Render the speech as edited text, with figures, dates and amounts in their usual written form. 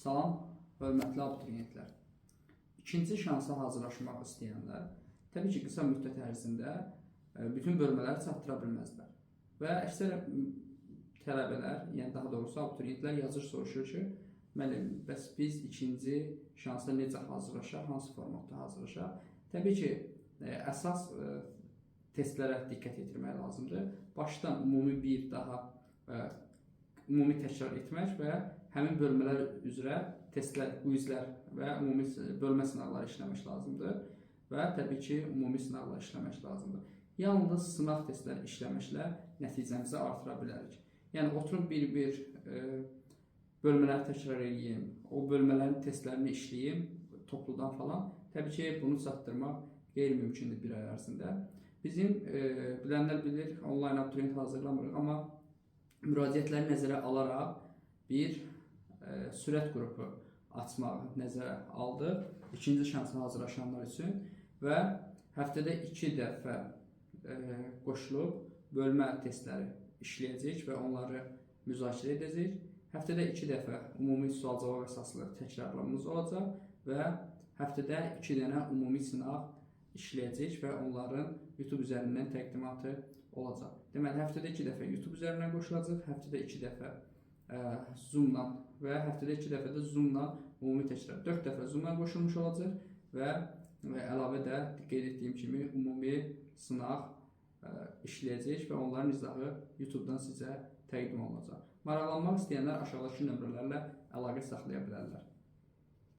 Salam, hörmətli abituriyentlər. İkinci şansa hazırlaşmaq istəyənlər təbii ki, qısa müddət ərzində bütün bölmələri çatdıra bilməzlər. Və əksər tələbələr, yəni daha doğrusu abituriyentlər yazır soruşur ki, müəllim, bəs biz ikinci şansa necə hazırlaşaq, hansı formatda hazırlaşaq? Təbii ki, əsas testlərə diqqət yetirmək lazımdır. Başdan ümumi təkrar etmək və həmin bölmələr üzrə testlər, quizlər və ümumi bölmə sınaqları işləmək lazımdır və təbii ki, ümumi sınaqlar işləmək lazımdır. Yalnız sınaq testləri işləməklə nəticəmizi artıra bilərik. Yəni, oturub bir bölmələri təkrar edeyim, o bölmələrin testlərini işləyim, topludan falan. Təbii ki, bunu çatdırmaq qeyri-mümkündür bir ay ərzində. Bizim bilənlər bilir, onlayn abituriyent hazırlamırıq, amma müraciətləri nəzərə alaraq bir sürət qrupu açmağı nəzərə aldıq ikinci şansa hazırlaşanlar üçün və həftədə 2 dəfə qoşulub bölmə testləri işləyəcək və onları müzakirə edəcək. Həftədə 2 dəfə ümumi sual-cavab əsaslı təkrarlarımız olacaq və həftədə 2 dənə ümumi sınaq işləyəcək və onların YouTube üzərindən təqdimatı olacaq. Deməli, həftədə 2 dəfə YouTube üzərindən qoşulacaq, həftədə 2 dəfə Zoom-la və həftədə 2 dəfə də Zoom-la ümumi təkrar. 4 dəfə Zoom-la qoşulmuş olacaq və əlavə də qeyd etdiyim kimi ümumi sınaq işləyəcək və onların izahı YouTube-dan sizə təqdim olunacaq. Maraqlanmaq istəyənlər aşağıdakı nömrələrlə əlaqə saxlaya bilərlər.